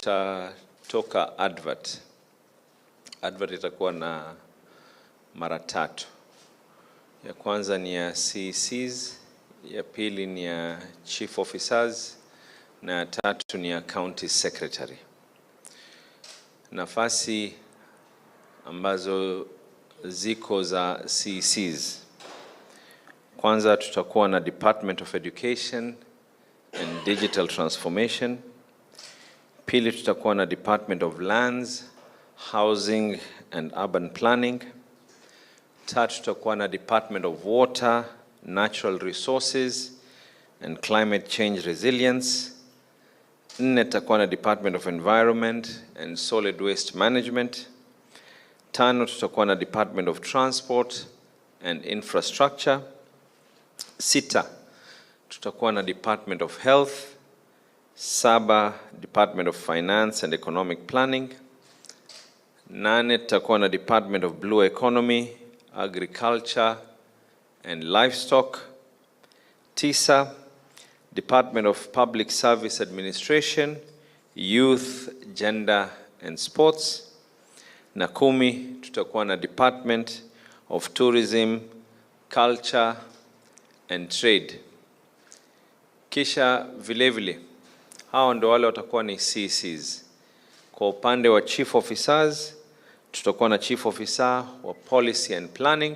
kutatoka advert. Advert itakuwa na mara 3. Ya kwanza ni ya CECs, ya pili ni ya chief officers, na ya tatu ni ya county secretary. Nafasi ambazo ziko za CECs. Kwanza tutakuwa na Department of Education and Digital Transformation. Pili tutakuwa na Department of Lands, Housing and Urban Planning. Tatu tutakuwa na Department of Water, Natural Resources and Climate Change Resilience. Nne tutakuwa na Department of Environment and Solid Waste Management. Tano tutakuwa na Department of Transport and Infrastructure. Sita tutakuwa na Department of Health. Saba Department of Finance and Economic Planning. Nane tutakuwa na Department of Blue Economy, Agriculture and Livestock. Tisa Department of Public Service Administration, Youth, Gender and Sports. Na 10 tutakuwa na Department of Tourism, Culture and Trade. Kisha vilevile hao ndio wale watakuwa ni CECs. Kwa upande wa chief officers tutakuwa na chief officer wa policy and planning,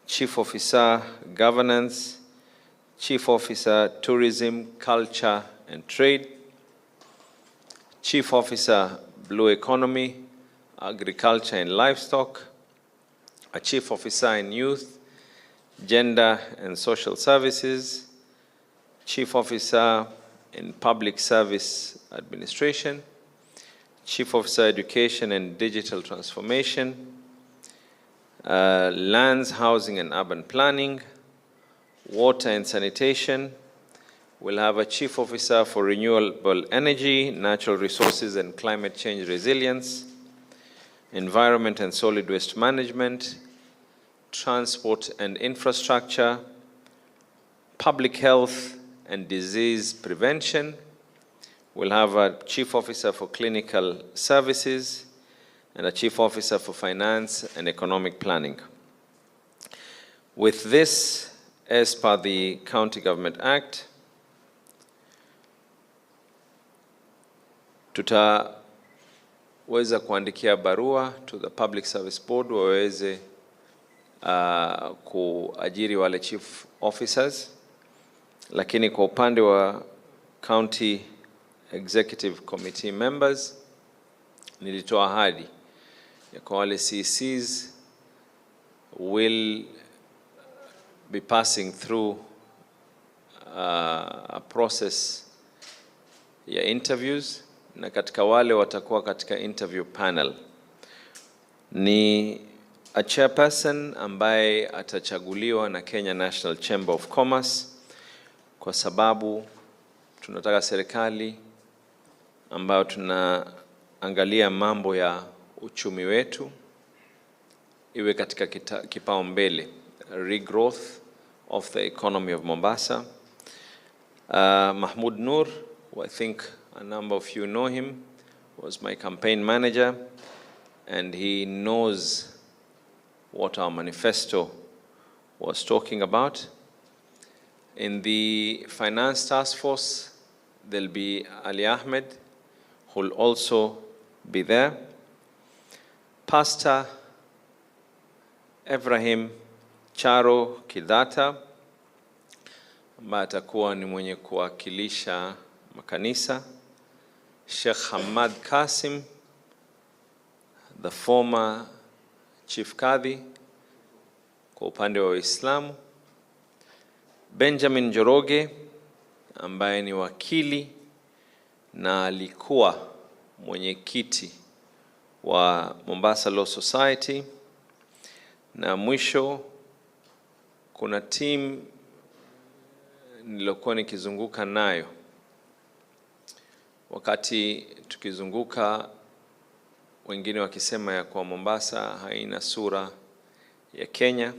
chief officer governance, chief officer tourism, culture and trade, chief officer blue economy, agriculture and livestock, a chief officer in youth, gender and social services, chief officer in public service administration, chief officer education and digital transformation, lands, housing and urban planning, water and sanitation. We'll have a chief officer for renewable energy, natural resources and climate change resilience, environment and solid waste management, transport and infrastructure, public health and disease prevention. We'll have a chief officer for clinical services and a chief officer for finance and economic planning. With this, as per the County Government Act, tutaweza kuandikia barua to the Public Service Board waweze kuajiri wale chief officers. Lakini kwa upande wa County Executive Committee members, nilitoa ahadi ya kwa wale CECs will be passing through a process ya interviews, na katika wale watakuwa katika interview panel ni a chairperson ambaye atachaguliwa na Kenya National Chamber of Commerce, kwa sababu tunataka serikali ambayo tunaangalia mambo ya uchumi wetu iwe katika kipaumbele, regrowth of the economy of Mombasa. Mahmoud Noor, who I think a number of you know him, was my campaign manager, and he knows what our manifesto was talking about. In the finance task force, there'll be Ali Ahmed, who will also be there. Pastor Ibrahim Charo Kidata, ambaye atakuwa ni mwenye kuwakilisha makanisa. Sheikh Hamad Kasim, the former Chief Kadhi kwa upande wa Uislamu. Benjamin Joroge, ambaye ni wakili na alikuwa mwenyekiti wa Mombasa Law Society. Na mwisho kuna team nilokuwa nikizunguka nayo wakati tukizunguka, wengine wakisema ya kwa Mombasa haina sura ya Kenya.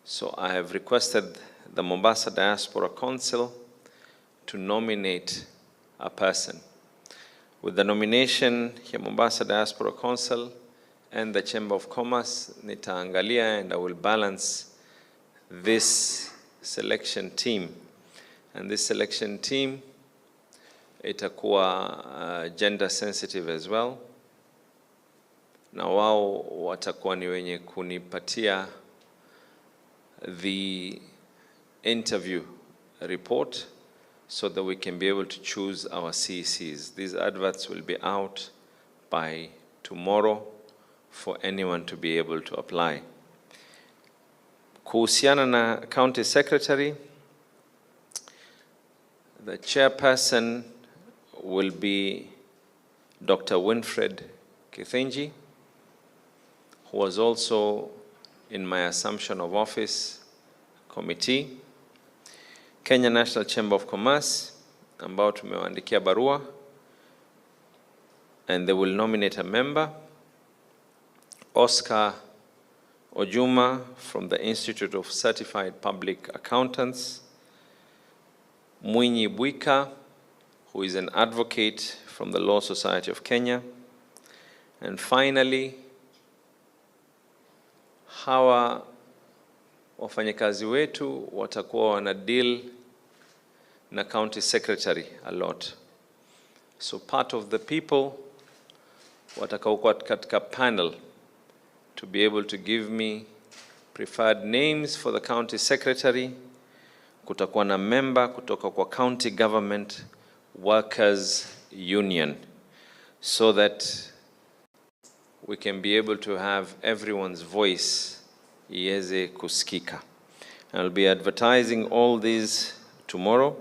So I have requested the Mombasa Diaspora Council to nominate a person. With the nomination ya Mombasa Diaspora Council and the Chamber of Commerce, nitaangalia and I will balance this selection team. And this selection team itakuwa gender sensitive as well. Na wao watakuwa ni wenye kunipatia the interview report so that we can be able to choose our CECs. These adverts will be out by tomorrow for anyone to be able to apply. Kuhusiana na County Secretary, the chairperson will be Dr. Winfred Kithenji, who was also in my assumption of office committee. Kenya National Chamber of Commerce, ambao tumewaandikia barua, and they will nominate a member. Oscar Ojuma from the Institute of Certified Public Accountants. Mwinyi Bwika, who is an advocate from the Law Society of Kenya. And finally, hawa wafanyakazi wetu watakuwa wana deal na county secretary a lot. So part of the people watakaokuwa katika panel to be able to give me preferred names for the county secretary. Kutakuwa na member kutoka kwa County Government Workers Union, so that we can be able to have everyone's voice iweze kusikika. I'll be advertising all these tomorrow,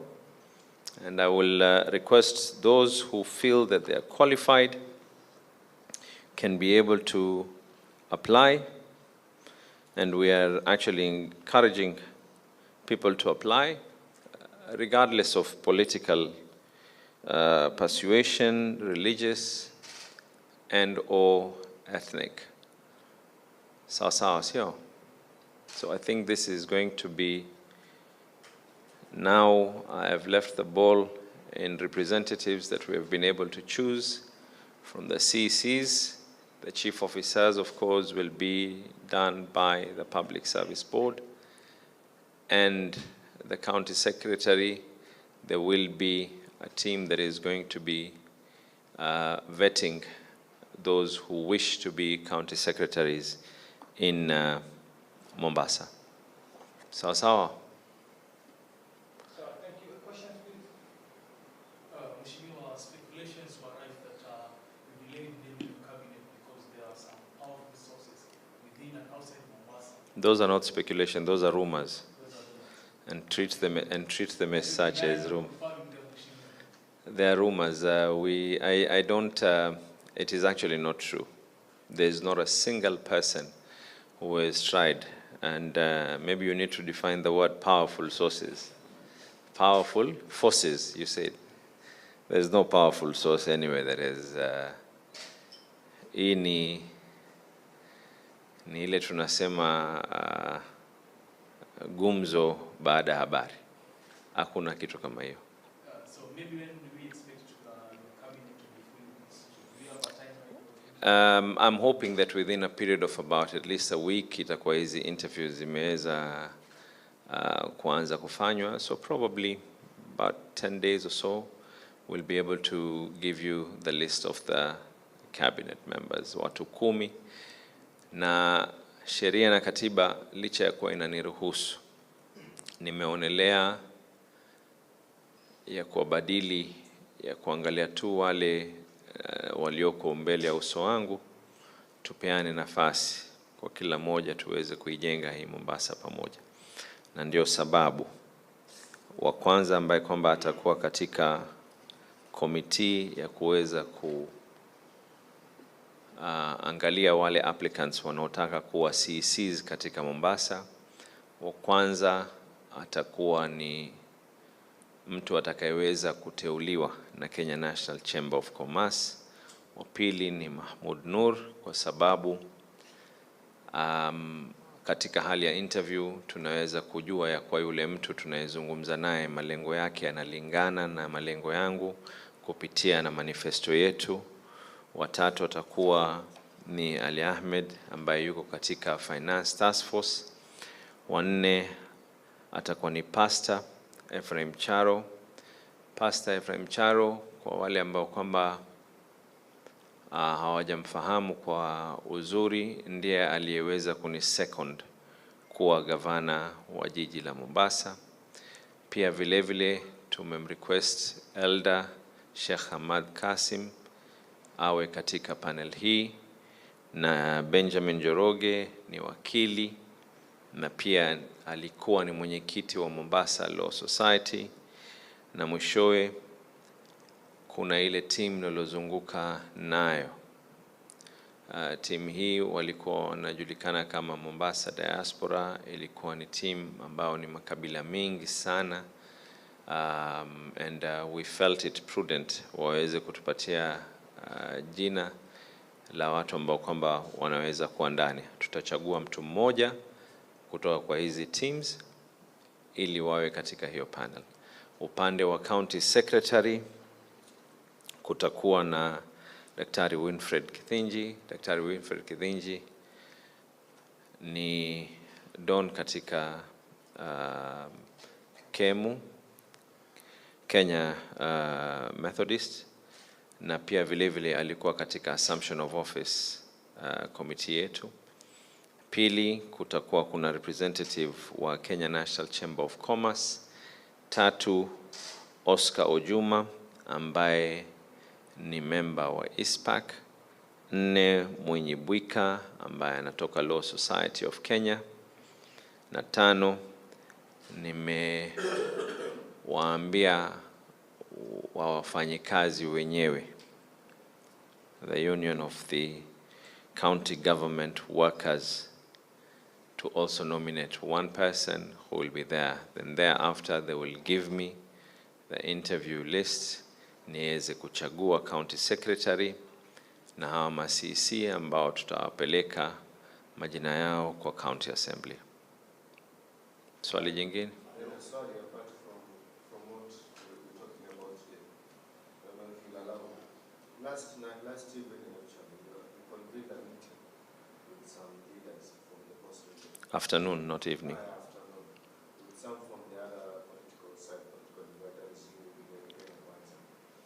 and I will request those who feel that they are qualified can be able to apply, and we are actually encouraging people to apply regardless of political persuasion, religious and or ethnic. So I think this is going to be, now I have left the ball in representatives that we have been able to choose from the CECs. The chief officers, of course, will be done by the Public Service Board. And the county secretary, there will be a team that is going to be vetting those who wish to be county secretaries in Mombasa. Sawa sawa. Thank you. A question, please. Mheshimiwa, speculations were right that we delayed the cabinet because there are some powerful resources within and outside Mombasa. Those are not speculation, those are rumors. And treat them as such as rumors. They are rumors. I don't. It is actually not true. There is not a single person who has tried. And maybe you need to define the word powerful sources. Powerful forces, you said. There is no powerful source anyway. There is ni ile tunasema gumzo baada habari. Hakuna kitu kama hiyo. So maybe when do we expect the cabinet to be fully constituted? Do we have a time? I'm hoping that within a period of about at least a week itakuwa hizi interviews zimeweza kuanza kufanywa. So probably about 10 days or so we'll be able to give you the list of the cabinet members, watu 10. Na sheria na katiba licha ya kuwa inaniruhusu, nimeonelea ya kuwabadili, ya kuangalia tu wale walioko mbele ya uso wangu, tupeane nafasi kwa kila moja tuweze kuijenga hii Mombasa pamoja. Na ndio sababu wa kwanza ambaye kwamba atakuwa katika komiti ya kuweza angalia wale applicants wanaotaka kuwa CECs katika Mombasa. Wa kwanza atakuwa ni mtu atakayeweza kuteuliwa na Kenya National Chamber of Commerce. Wa pili ni Mahmoud Nur, kwa sababu katika hali ya interview tunaweza kujua ya kwa yule mtu tunayezungumza naye malengo yake yanalingana na malengo yangu. kupitia na manifesto yetu. Watatu watakuwa ni Ali Ahmed ambaye yuko katika Finance Task Force. Wanne atakuwa ni Pastor Ephraim Charo. Pastor Ephraim Charo, kwa wale ambao kwamba hawajamfahamu kwa uzuri, ndiye aliyeweza second kuwa gavana wa jiji la Mombasa. Pia vile vile tumemrequest Elder Sheikh Hamad Kasim awe katika panel hii, na Benjamin Joroge ni wakili na pia alikuwa ni mwenyekiti wa Mombasa Law Society. Na mwishowe kuna ile team nilozunguka nayo. Team hii walikuwa wanajulikana kama Mombasa Diaspora. Ilikuwa ni team ambao ni makabila mengi sana, and we felt it prudent waweze kutupatia jina la watu ambao kwamba wanaweza kuwa ndani. Tutachagua mtu mmoja kutoka kwa hizi teams ili wawe katika hiyo panel. Upande wa County Secretary kutakuwa na Daktari Winfred Kithinji. Daktari Winfred Kithinji ni don katika KEMU, Kenya Methodist, na pia vile vile alikuwa katika Assumption of Office committee yetu. Pili, kutakuwa kuna representative wa Kenya National Chamber of Commerce. Tatu, Oscar Ojuma ambaye ni member wa ISPAC. Nne, Mwinyi Bwika ambaye anatoka Law Society of Kenya. Na tano, nimewaambia wafanyikazi wenyewe, the Union of the County Government Workers, to also nominate one person who will be there. Then thereafter they will give me the interview list, niweze kuchagua county secretary na hawa ma CEC ambao tutawapeleka majina yao kwa county assembly. Swali jingine? Sorry, apart from what we're talking about today, if you'll allow me. Last evening, we convened a meeting with some leaders from the Coast region. Afternoon, not evening. Afternoon, with some from the other political side, political dividers,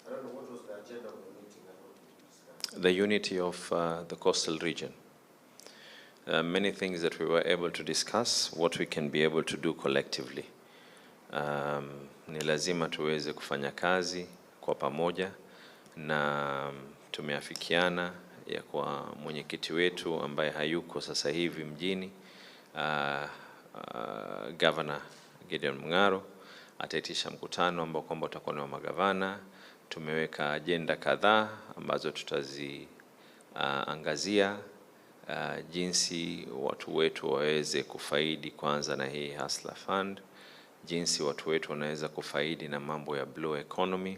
I don't know what was the agenda of the meeting and what did you discuss? The unity of the coastal region. Many things that we were able to discuss, what we can be able to do collectively. Ni lazima tuweze kufanya kazi kwa pamoja, na tumeafikiana ya kwa mwenyekiti wetu ambaye hayuko sasa hivi mjini, Governor Gideon Mung'aro ataitisha mkutano ambao kwamba utakuwa na magavana. Tumeweka agenda kadhaa ambazo tutaziangazia, jinsi watu wetu waweze kufaidi kwanza na hii Hustler Fund, jinsi watu wetu wanaweza kufaidi na mambo ya blue economy,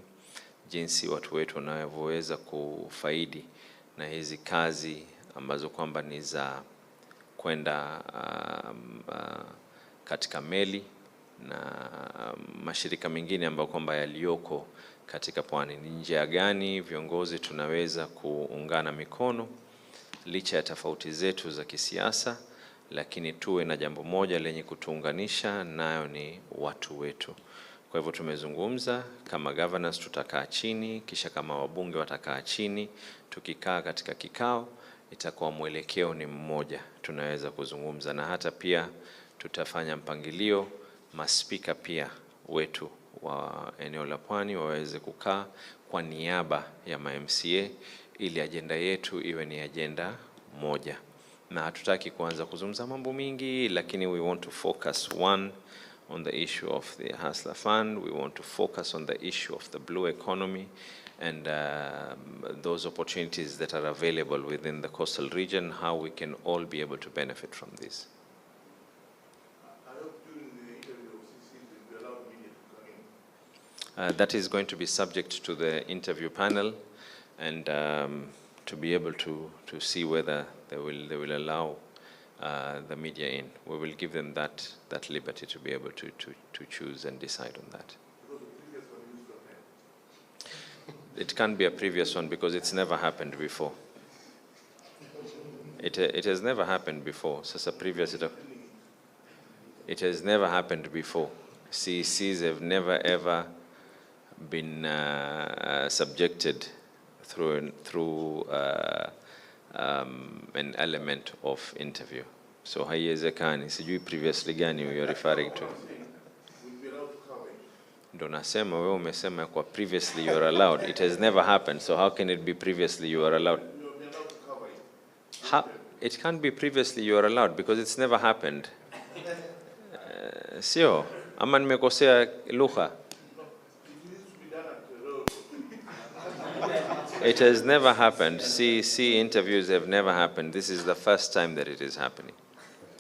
jinsi watu wetu wanaweza kufaidi na hizi kazi ambazo kwamba ni za kwenda katika meli na mashirika mengine ambayo kwamba yaliyoko katika pwani. Ni njia gani viongozi tunaweza kuungana mikono licha ya tofauti zetu za kisiasa, lakini tuwe na jambo moja lenye kutuunganisha, nayo ni watu wetu. Kwa hivyo tumezungumza kama governors, tutakaa chini, kisha kama wabunge watakaa chini. Tukikaa katika kikao, itakuwa mwelekeo ni mmoja, tunaweza kuzungumza, na hata pia tutafanya mpangilio maspika pia wetu wa eneo la pwani waweze kukaa kwa niaba ya ma-MCA ili agenda yetu iwe ni agenda moja. Na hatutaki kuanza kuzungumza mambo mingi, lakini we want to focus on the issue of the Hustler Fund. We want to focus on the issue of the blue economy and those opportunities that are available within the coastal region, how we can all be able to benefit from this. That is going to be subject to the interview panel, and to be able to see whether they will allow the media in. We will give them that liberty to be able to choose and decide on that. It can't be a previous one because it's never happened before. It has never happened before. Sasa previous it has never happened before. CECs have never ever been subjected through an element of interview. So haiwezekani, sijui previously gani you're referring to. Ndo nasema wewe umesema kwa previously you are allowed. It has never happened, so how can it be previously you are allowed? It can't be previously you are allowed because it's never happened. Sio, ama nimekosea lugha? It has never happened. CEC interviews have never happened. This is the first time that it is happening.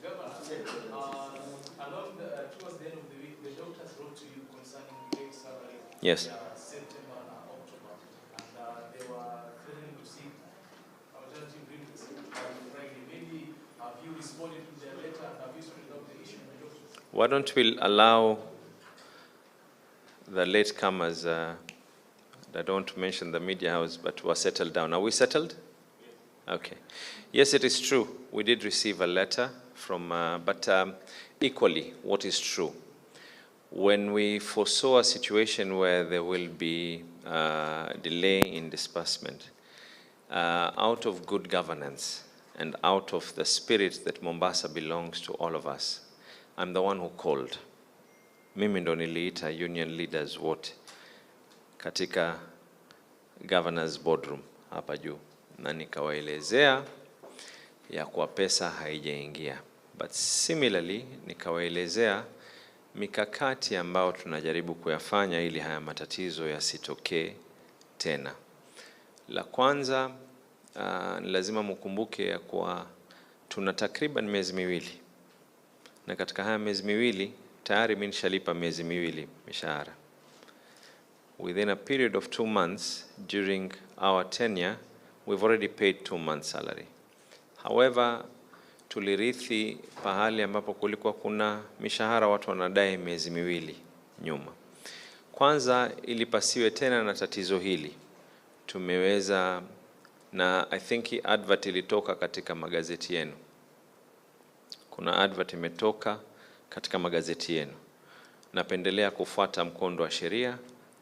Towards the end of the week, the doctors wrote to you concerning late salary. Yes. September and October, and they were threatening to seek alternative remedies on Friday. Maybe have you responded to their letter and have you sorted out the issue with the doctors? Why don't we allow the latecomers, I don't mention the media house, but were settled down. Are we settled? Yes. Okay. Yes, it is true. We did receive a letter from, but equally, what is true? When we foresaw a situation where there will be delay in disbursement, out of good governance and out of the spirit that Mombasa belongs to all of us, I'm the one who called. Mimi ndo niliita union leaders wote katika governor's boardroom hapa juu, na nikawaelezea ya kwa pesa haijaingia. But similarly nikawaelezea mikakati ambao tunajaribu kuyafanya ili haya matatizo yasitokee tena. La kwanza, ni lazima mkumbuke ya kwa tuna takriban miezi miwili, na katika haya miezi miwili tayari mimi nishalipa miezi miwili mishahara. Within a period of 2 months during our tenure, we've already paid 2 months salary. However, tulirithi pahali ambapo kulikuwa kuna mishahara watu wanadai miezi miwili nyuma. Kwanza ili pasiwe tena na tatizo hili, tumeweza, na I think advert ilitoka katika magazeti yenu. Kuna advert imetoka katika magazeti yenu. Napendelea kufuata mkondo wa sheria.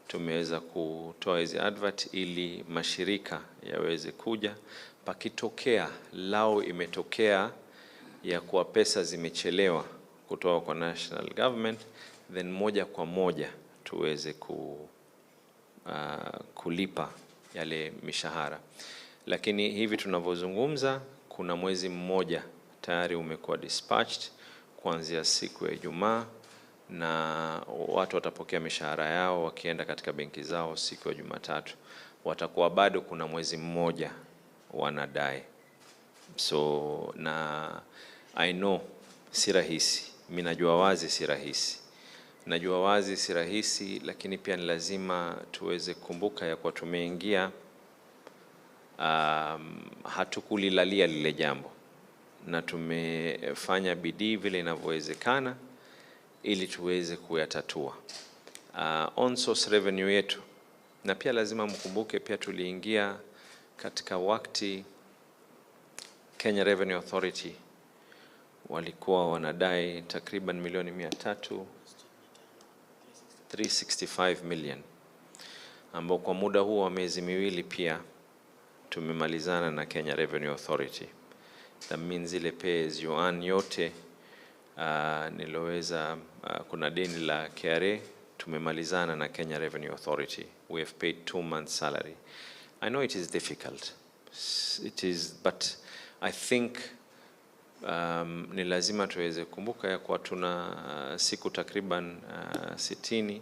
Tumeweza kutoa hizi advert ili mashirika yaweze kuja. Pakitokea lao imetokea ya kuwa pesa zimechelewa kutoka kwa national government, then moja kwa moja tuweze kulipa yale mishahara. Lakini hivi tunavyozungumza kuna mwezi mmoja tayari umekuwa dispatched kuanzia siku ya Ijumaa, na watu watapokea mishahara yao wakienda katika benki zao siku ya Jumatatu. Watakuwa bado kuna mwezi mmoja wanadai. So na I know si rahisi. Mimi najua wazi si rahisi. Najua wazi si rahisi, lakini pia ni lazima tuweze kumbuka ya kwa tumeingia, hatukulilalia lile jambo, na tumefanya bidii vile inavyowezekana ili tuweze kuyatatua. On source revenue yetu, na pia lazima mkumbuke pia tuliingia katika wakati Kenya Revenue Authority walikuwa wanadai takriban milioni 365 million, ambao kwa muda huo wa miezi miwili pia tumemalizana na Kenya Revenue Authority. That means ile pay as you earn yote niloweza, kuna deni la KRA tumemalizana na Kenya Revenue Authority. We have paid 2 months salary. I know it is difficult. It is, but I think ni lazima tuweze kumbuka ya kwa tuna siku takriban 60,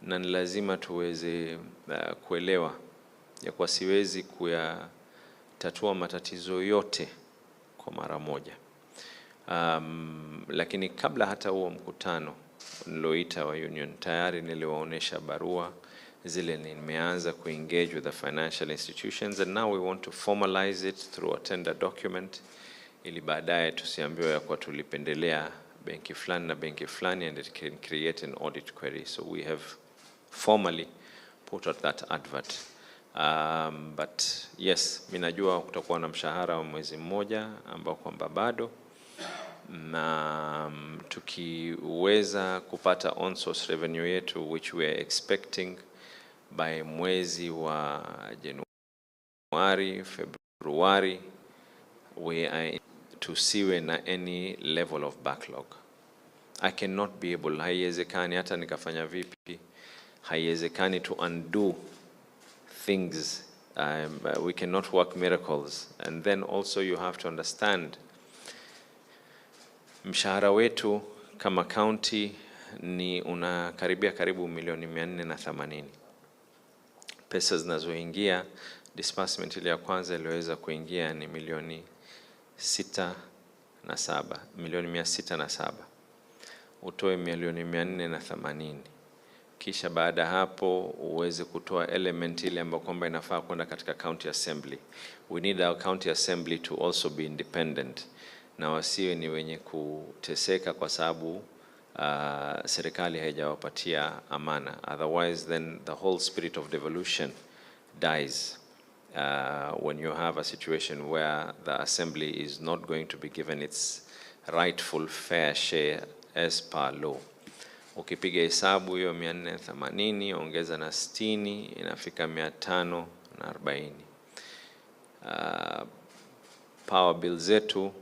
na ni lazima tuweze kuelewa ya kwa siwezi kuyatatua matatizo yote kwa mara moja. Lakini kabla hata huo mkutano niloita wa union, tayari niliwaonesha barua zile, nimeanza kuengage with the financial institutions, and now we want to formalize it through a tender document, ili baadaye tusiambiwe ya kwa tulipendelea benki fulani na benki fulani, and it can create an audit query. So we have formally put out that advert. But yes, minajua kutakuwa na mshahara wa mwezi mmoja ambao kwamba bado, na tukiweza kupata on source revenue yetu which we are expecting by mwezi wa Januari, Februari, we are tusiwe na any level of backlog. I cannot be able, haiwezekani hata nikafanya vipi, haiwezekani to undo things. We cannot work miracles. And then also you have to understand, mshahara wetu kama county ni unakaribia karibu milioni 480. Pesa zinazoingia, disbursement ile ya kwanza iliweza kuingia ni milioni 607. Utoe milioni 480. Kisha baada hapo uweze kutoa element ile ambayo kwamba inafaa kwenda katika county assembly. We need our county assembly to also be independent, na wasiwe ni wenye kuteseka kwa sababu serikali haijawapatia amana. Otherwise then the whole spirit of devolution dies when you have a situation where the assembly is not going to be given its rightful fair share as per law. Ukipiga hesabu hiyo 480 ongeza na 60 inafika 540. Power bill zetu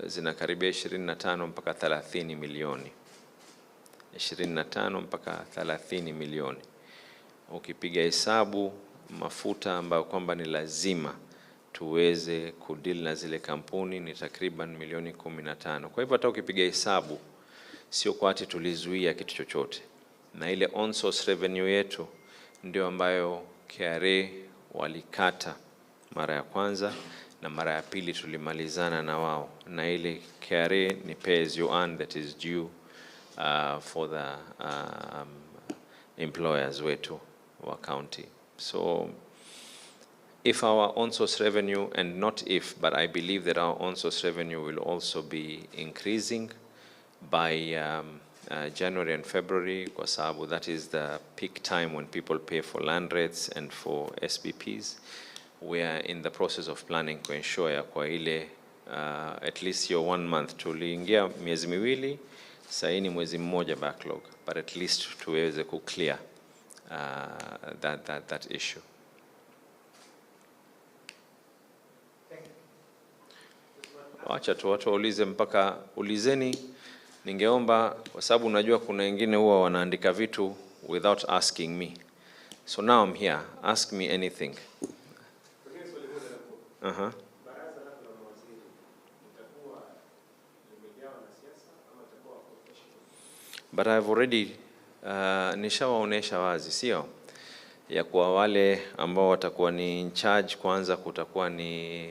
zinakaribia 25 mpaka 30 milioni. 25 mpaka 30 milioni. Ukipiga hesabu mafuta ambayo kwamba ni lazima tuweze kudeal na zile kampuni ni takriban milioni 15. Kwa hivyo hata ukipiga hesabu sio kwa ati tulizuia kitu chochote, na ile on source revenue yetu ndio ambayo KRA walikata mara ya kwanza, na mara ya pili tulimalizana na wao, na ile KRA ni pay as you earn that is due for the employers wetu wa county. So if our on source revenue, and not if, but I believe that our on source revenue will also be increasing by January and February, kwa sababu that is the peak time when people pay for land rates and for SBPs. We are in the process of planning to ensure ya kwa ile at least your 1 month, tuliingia miezi miwili, sasa ni mwezi mmoja backlog, but at least tuweze ku clear that issue. Wacha tu watu waulize mpaka ulizeni. Ningeomba kwa sababu unajua kuna wengine huwa wanaandika vitu without asking me. So now I'm here, ask me anything. But I've already nishawaonesha wazi, sio? Ya kwa wale ambao watakuwa ni in charge, kwanza kutakuwa ni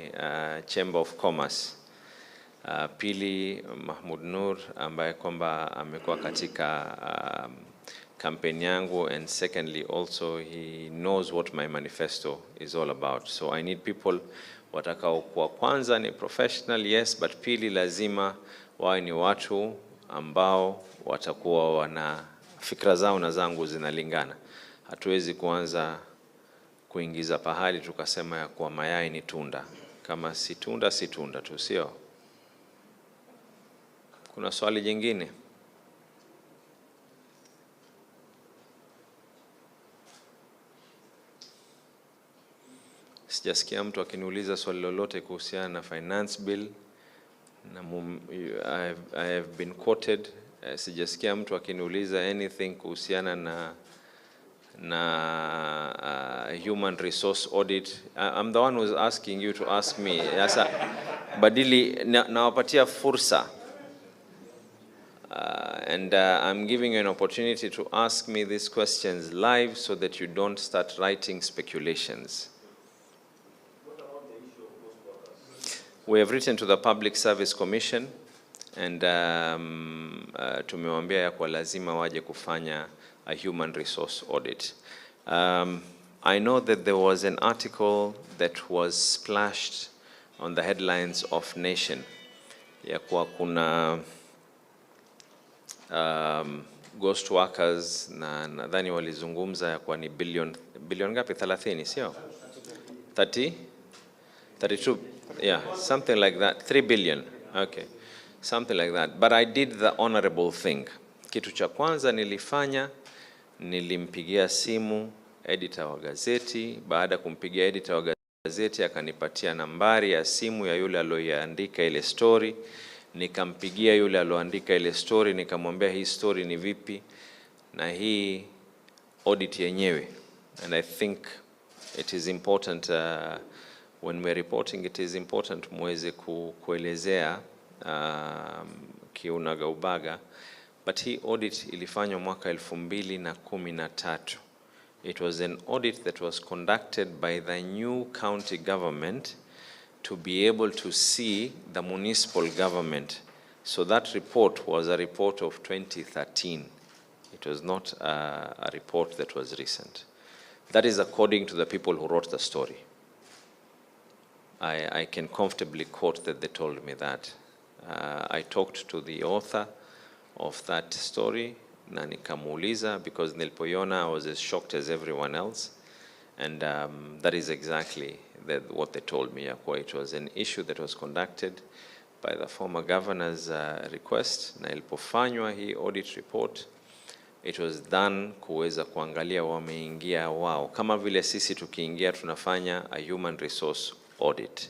Chamber of Commerce. Pili Mahmud Nur ambaye kwamba amekuwa katika kampeni yangu, and secondly also he knows what my manifesto is all about. So I need people watakao kwa kwanza ni professional, yes, but pili lazima wawe ni watu ambao watakuwa wana fikra zao na zangu zinalingana. Hatuwezi kuanza kuingiza pahali tukasema ya kwa mayai ni tunda. Kama si tunda si tunda tu, sio? Kuna swali jingine? Sijasikia mtu akiniuliza swali lolote kuhusiana na finance bill, na I have been quoted. Sijasikia mtu akiniuliza anything kuhusiana na human resource audit. I'm the one who's asking you to ask me. Sasa badili nawapatia fursa. And I'm giving you an opportunity to ask me these questions live so that you don't start writing speculations. What about the issue of post workers? We have written to the Public Service Commission, and tumewambia ya kwa lazima waje kufanya a human resource audit. I know that there was an article that was splashed on the headlines of Nation ya kwa kuna ghost workers, na nadhani walizungumza ya kwa ni billion ngapi, 30, sio? 32, yeah, something like that, 3 billion, okay, something like that. But I did the honorable thing. Kitu cha kwanza nilifanya, nilimpigia simu editor wa gazeti. Baada kumpigia editor wa gazeti, akanipatia nambari ya simu ya yule aliyoandika ile story. Nikampigia yule aliyoandika ile story, nikamwambia hii story ni vipi na hii audit yenyewe. And I think it is important when we're reporting, it is important muweze kuelezea kiunaga ubaga. But hii audit ilifanywa mwaka 2013. It was an audit that was conducted by the new county government to be able to see the municipal government. So that report was a report of 2013. It was not a report that was recent. That is according to the people who wrote the story. I can comfortably quote that they told me that. I talked to the author of that story, na nikamuuliza, because nilipoiona I was as shocked as everyone else. And that is exactly what they told me. It was an issue that was conducted by the former governor's request, na ilipofanywa hii audit report, it was done kuweza kuangalia wameingia wao. Kama vile sisi tukiingia tunafanya a human resource audit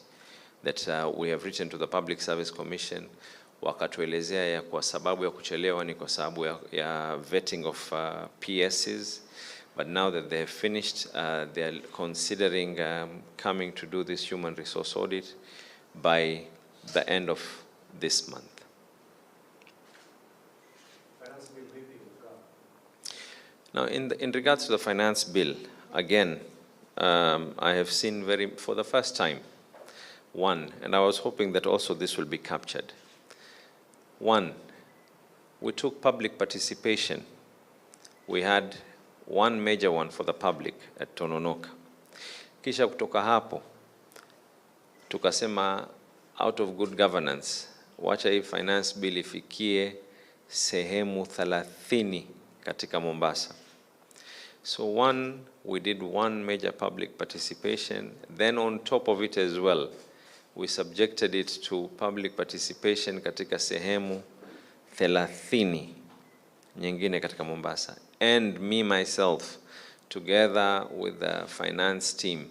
that we have written to the Public Service Commission. Wakatuelezea ya kwa sababu ya kuchelewa ni kwa sababu ya vetting of PSs. But now that they have finished, they are considering coming to do this human resource audit by the end of this month. Now, in regards to the finance bill, again, I have seen for the first time, one, and I was hoping that also this will be captured. One, we took public participation. We had one major one for the public at Tononoka. Kisha kutoka hapo, tukasema out of good governance, wacha hii finance bill ifikie sehemu 30 katika Mombasa. So one, we did one major public participation. Then on top of it as well, we subjected it to public participation katika sehemu 30 nyingine katika Mombasa. And me myself, together with the finance team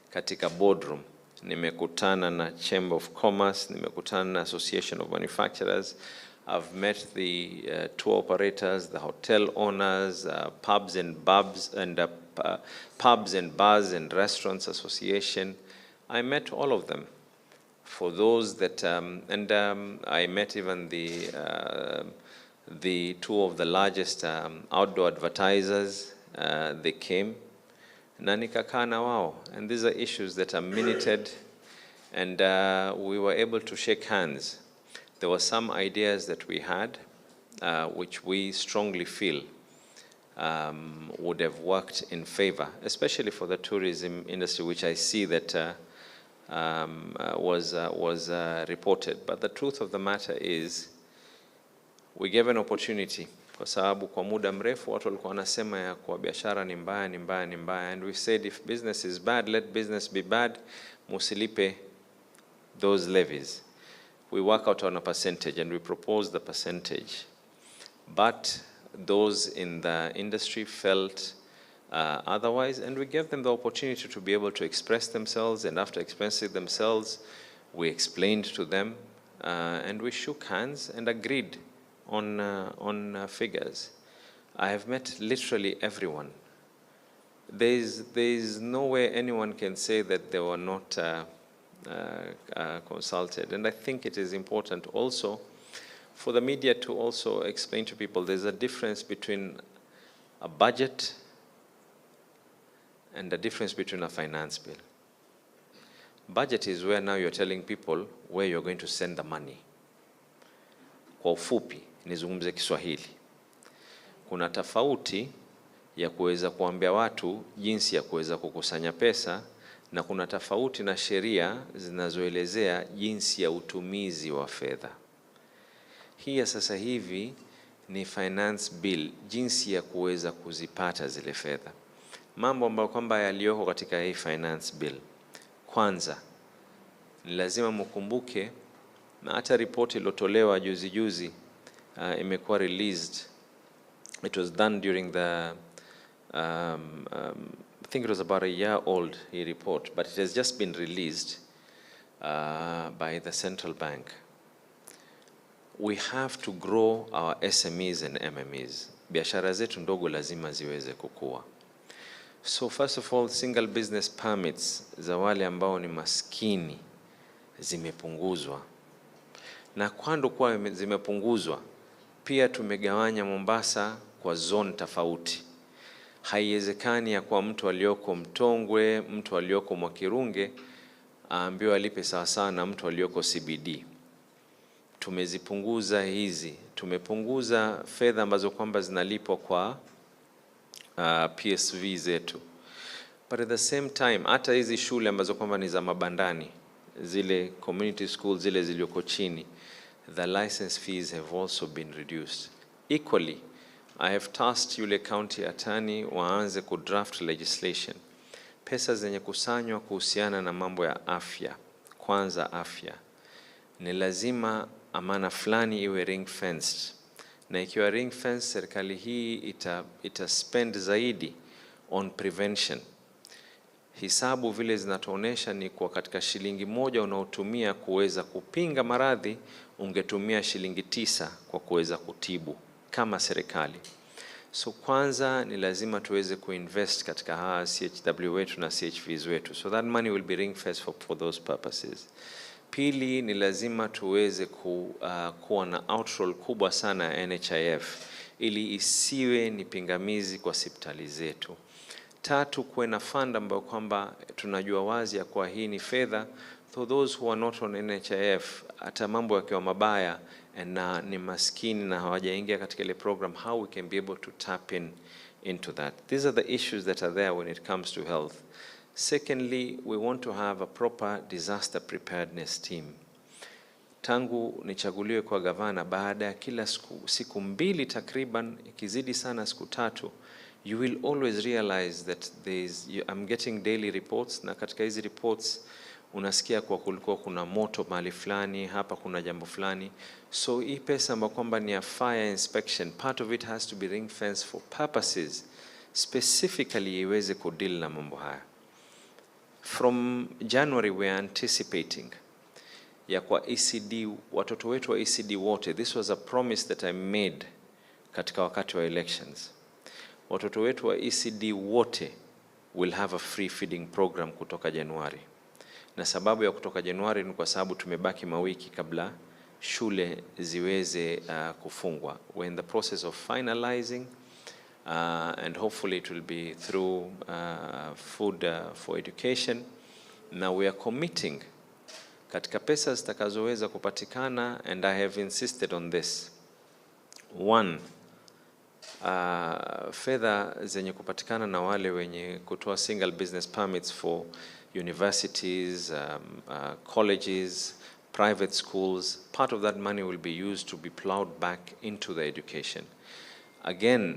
katika boardroom, nimekutana na Chamber of Commerce, nimekutana na Association of Manufacturers. I've met the tour operators, the hotel owners, pubs and bars and restaurants association. I met all of them. For those that, I met even the two of the largest outdoor advertisers. They came, na nikakaa na wao, and these are issues that are minuted, and we were able to shake hands. There were some ideas that we had, which we strongly feel would have worked in favor, especially for the tourism industry, which I see that was reported. But the truth of the matter is, we gave an opportunity, kwa sababu kwa muda mrefu watu walikuwa wanasema ya kwa biashara ni mbaya, ni mbaya, ni mbaya. And we said, if business is bad, let business be bad, musilipe those levies. We work out on a percentage, and we propose the percentage. But those in the industry felt otherwise, and we gave them the opportunity to be able to express themselves. And after expressing themselves, we explained to them, and we shook hands and agreed on figures. I have met literally everyone. There is no way anyone can say that they were not consulted. And I think it is important also for the media to also explain to people there's a difference between a budget and a difference between a finance bill. Budget is where now you're telling people where you're going to send the money. Kwa ufupi, nizungumze Kiswahili. Kuna tofauti ya kuweza kuambia watu jinsi ya kuweza kukusanya pesa, na kuna tofauti na sheria zinazoelezea jinsi ya utumizi wa fedha. Hii sasa hivi ni finance bill, jinsi ya kuweza kuzipata zile fedha. Mambo ambayo kwamba yaliyoko katika hii finance bill. kwanza ni lazima mkumbuke, na hata ripoti iliyotolewa juzi imekuwa released. It was done during the I think it was about a year old report, but it has just been released by the central bank. We have to grow our SMEs and MMEs. Biashara zetu ndogo lazima ziweze kukua. So first of all, single business permits za wale ambao ni maskini zimepunguzwa. Na kwando kwa zimepunguzwa, pia tumegawanya Mombasa kwa zone tofauti. Haiwezekani ya kwa mtu aliyoko Mtongwe, mtu aliyoko Mwakirunge aambiwe alipe sawa na mtu aliyoko CBD. Tumezipunguza hizi, tumepunguza fedha ambazo kwamba zinalipwa kwa PSV zetu. But at the same time, hata hizi shule ambazo kwamba ni za mabandani, zile community schools zile zilioko chini, the license fees have also been reduced. Equally, I have tasked yule county attorney waanze kudraft legislation. Pesa zenye kusanywa kuhusiana na mambo ya afya, kwanza afya, ni lazima amana fulani iwe ring fenced. Na ikiwa ring fenced, serikali hii ita spend zaidi on prevention. Hisabu vile zinatuonesha ni kwa katika shilingi moja unaotumia kuweza kupinga maradhi, ungetumia shilingi 9 kwa kuweza kutibu kama serikali. So kwanza ni lazima tuweze kuinvest katika CHW wetu na CHVs wetu. So that money will be ring fenced for those purposes. Pili, ni lazima tuweze kuwa na outroll kubwa sana ya NHIF ili isiwe ni pingamizi kwa hospitali zetu. Tatu, kuwe na fund ambayo kwamba tunajua wazi ya kwa hii ni fedha for those who are not on NHIF, hata mambo yakiwa mabaya na ni maskini na hawajaingia katika ile program, how we can be able to tap into that. These are the issues that are there when it comes to health. Secondly, we want to have a proper disaster preparedness team. Tangu nichaguliwe kwa gavana, baada ya kila siku mbili takriban, ikizidi sana siku 3, you will always realize that I'm getting daily reports, na katika hizi reports unasikia kwa kulikuwa kuna moto mahali fulani, hapa kuna jambo fulani. So hii pesa ambayo kwamba ni ya fire inspection, part of it has to be ring fenced for purposes specifically iweze kudeal na mambo haya. From January we are anticipating ya kwa ECD, watoto wetu wa ECD wote, this was a promise that I made katika wakati wa elections. Watoto wetu wa ECD wote will have a free feeding program kutoka Januari. Na sababu ya kutoka Januari ni kwa sababu tumebaki mawiki kabla shule ziweze kufungwa. We're in the process of finalizing and hopefully it will be through food for education. Now we are committing katika pesa zitakazoweza kupatikana, and I have insisted on this. One, fedha zenye kupatikana na wale wenye kutoa single business permits for universities, colleges, private schools, part of that money will be used to be plowed back into the education. Again,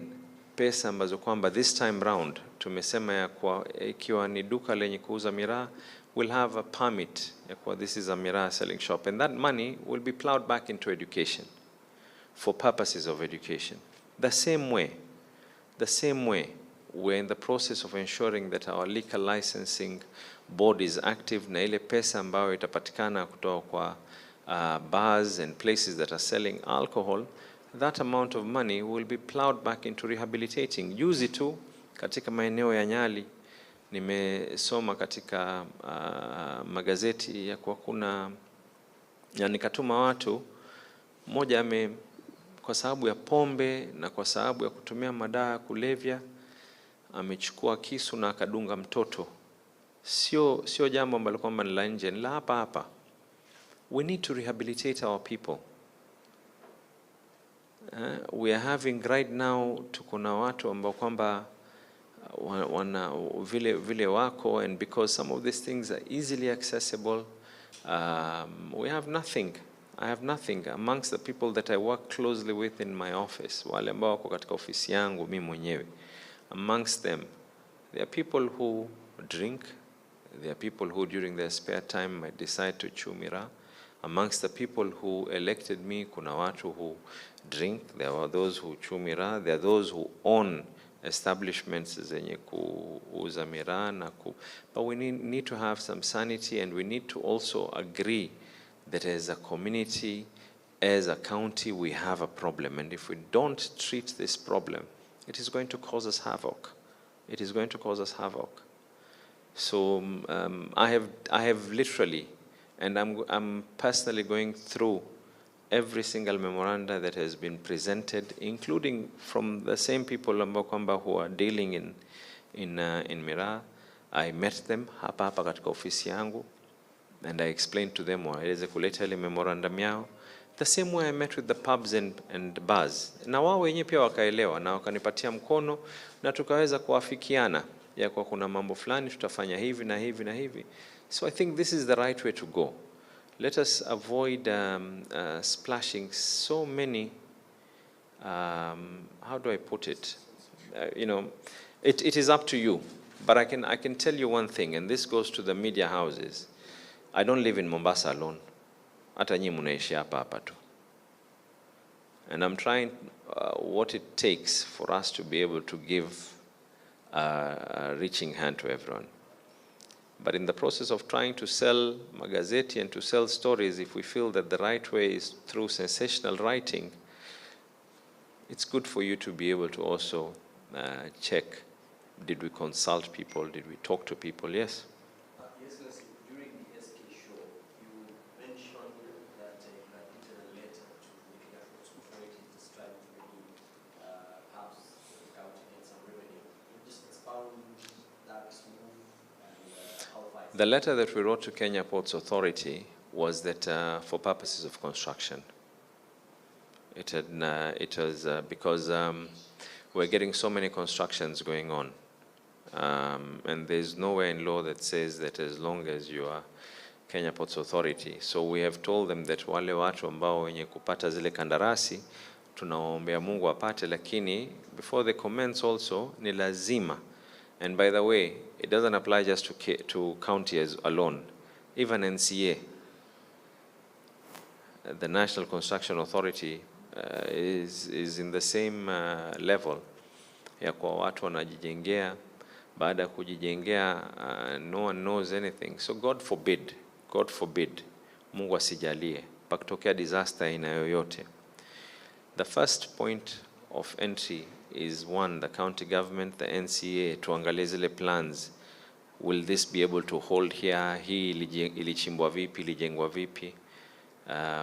pesa ambazo kwamba this time round tumesema ya kwa ikiwa ni duka lenye kuuza miraa, will have a permit ya kwa this is a miraa selling shop, and that money will be plowed back into education for purposes of education. The same way, we're in the process of ensuring that our liquor licensing board is active, na ile pesa ambayo itapatikana kutoka kwa bars and places that are selling alcohol, that amount of money will be plowed back into rehabilitating. Juzi tu katika maeneo ya Nyali nimesoma katika magazeti ya kwa kuna ya nikatuma watu mmoja kwa sababu ya pombe na kwa sababu ya kutumia madawa kulevya amechukua kisu na akadunga mtoto. Sio jambo ambalo kwamba ni la nje, ni la hapa. We need to rehabilitate our people. We are having right now, tuko na watu ambao kwamba wana vile wako, and because some of these things are easily accessible, we have nothing. I have nothing amongst the people that I work closely with in my office, wale ambao wako katika ofisi yangu mimi mwenyewe. Amongst them, there are people who drink, There are people who during their spare time might decide to chew miraa. Amongst the people who elected me, kuna watu who drink, there are those who chew miraa, there are those who own establishments zenye kuuza miraa na but we need to have some sanity, and we need to also agree that as a community, as a county, we have a problem, and if we don't treat this problem, it is going to cause us havoc. It is going to cause us havoc. So I have literally, and I'm personally going through every single memoranda that has been presented, including from the same people who are dealing in miraa. I met them hapa katika ofisi yangu, and I explained to them waweze kuleta ile memorandum yao. The same way I met with the pubs and bars. Na wao wenyewe pia wakaelewa na wakanipatia mkono na tukaweza kuafikiana ya kwa kuna mambo fulani tutafanya hivi na hivi na hivi. So I think this is the right way to go. Let us avoid splashing so many, how do I put it? It is up to you. But I can tell you one thing, and this goes to the media houses. I don't live in Mombasa alone. Hata nyinyi mnaishi hapa tu. And I'm trying what it takes for us to be able to give a reaching hand to everyone. But in the process of trying to sell magazeti and to sell stories, if we feel that the right way is through sensational writing, it's good for you to be able to also check, did we consult people, did we talk to people? Yes? Yes, during the SK show, you mentioned that you had written a letter to the Kenya Ports Authority describing maybe perhaps the county had some revenue. Can you just expound that move and how far? The letter that we wrote to Kenya Ports Authority was that for purposes of construction. It was because we're getting so many constructions going on. And there's nowhere in law that says that as long as you are Kenya Ports Authority. So we have told them that wale watu ambao wenye kupata zile kandarasi tunawaombea Mungu apate, lakini before they commence also ni lazima. And by the way, it doesn't apply just to counties alone. Even NCA, the National Construction Authority, is in the same level ya kwa watu wanajijengea. Baada kujijengea, no one knows anything. So God forbid, Mungu asijalie, pakitokea disaster aina yoyote. The first point of entry is one, the county government, the NCA, tuangalie zile plans. Will this be able to hold here? Hii ilichimbwa vipi, ilijengwa vipi?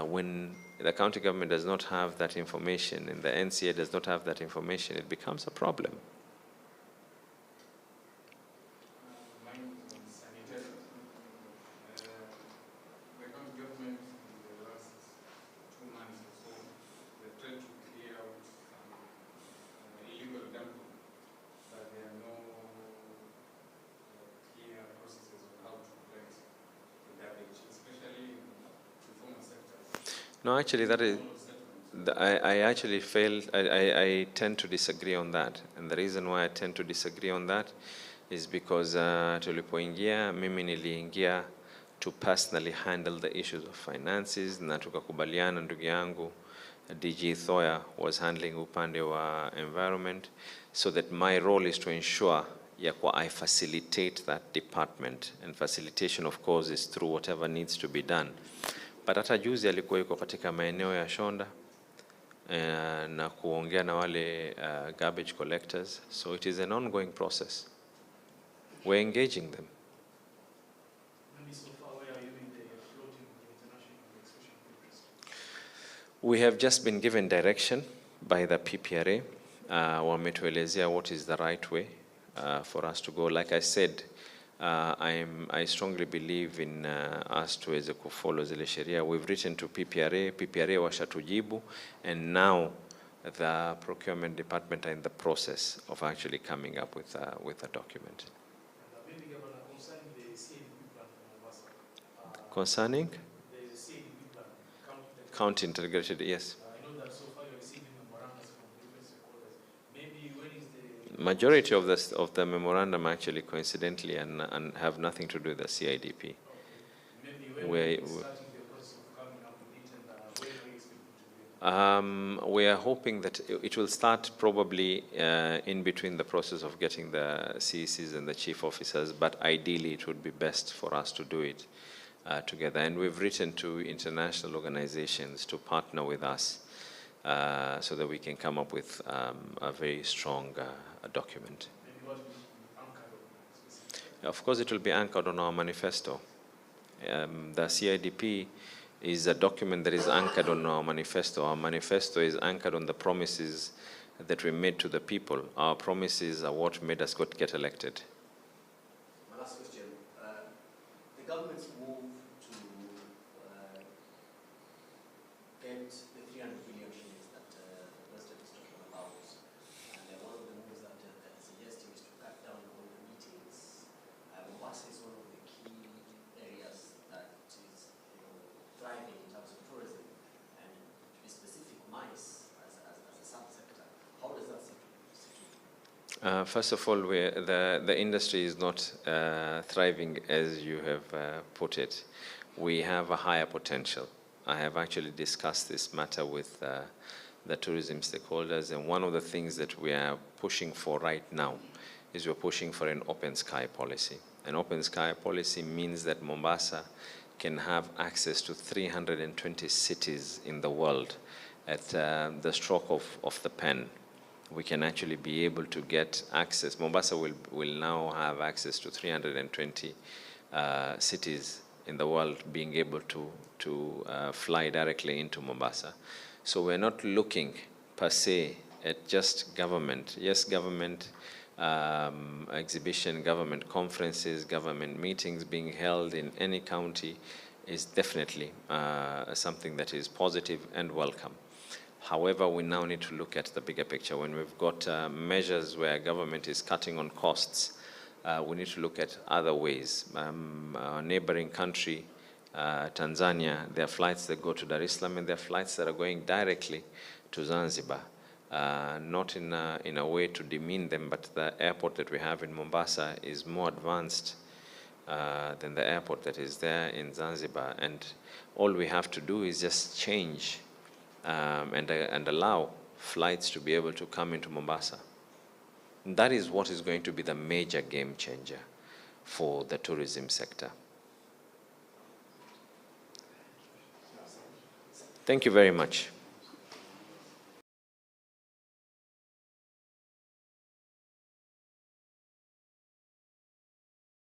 When the county government does not have that information and the NCA does not have that information, it becomes a problem. No, actually, that is. I actually I tend to disagree on that, and the reason why I tend to disagree on that is because tulipoingia, mimi niliingia to personally handle the issues of finances, na tukakubaliana ndugu yangu DG Thoya was handling upande wa environment, so that my role is to ensure I facilitate that department, and facilitation of course is through whatever needs to be done. But hata juzi alikuwa yuko katika maeneo ya Shonda na kuongea na wale garbage collectors. So it is an ongoing process. We're engaging them. We have just been given direction by the PPRA. Wametuelezea what is the right way for us to go. Like I said, I strongly believe in us tuweze kufollow zile sheria. We've written to PPRA. PPRA washatujibu, and now the procurement department are in the process of actually coming up with a document. Concerning? County integrated, yes. I know that so far you're receiving memorandums from different stakeholders. Maybe when is Majority of the memorandum actually coincidentally and have nothing to do with the CIDP. Maybe when We- we're starting the process of coming up with it, and where are you expecting to be? We are hoping that it will start probably in between the process of getting the CECs and the chief officers, but ideally it would be best for us to do it together. And we've written to international organizations to partner with us so that we can come up with a very strong document. Maybe what we should be anchored on specifically. Of course, it will be anchored on our manifesto. The CIDP is a document that is anchored on our manifesto. Our manifesto is anchored on the promises that we made to the people. Our promises are what made us get elected. My last question. The government's move to get the 300 billion shillings that the President is talking about, and one of the moves that they're suggesting is to cut down on the meetings. Mombasa is one of the key areas that is thriving in terms of tourism, and to be specific, MICE as a subsector. How does that sit? First of all, the industry is not thriving as you have put it. We have a higher potential. I have actually discussed this matter with the tourism stakeholders, and one of the things that we are pushing for right now is we're pushing for an open sky policy. An open sky policy means that Mombasa can have access to 320 cities in the world at the stroke of the pen. We can actually be able to get access. Mombasa will now have access to 320 cities in the world, being able to fly directly into Mombasa. So we're not looking per se at just government. Yes, government exhibition, government conferences, government meetings being held in any county is definitely something that is positive and welcome. However, we now need to look at the bigger picture. When we've got measures where government is cutting on costs, we need to look at other ways. Our neighboring country, Tanzania, there are flights that go to Dar es Salaam, and there are flights that are going directly to Zanzibar. Not in a way to demean them, but the airport that we have in Mombasa is more advanced than the airport that is there in Zanzibar. And all we have to do is just change and allow flights to be able to come into Mombasa. That is what is going to be the major game changer for the tourism sector. Thank you very much.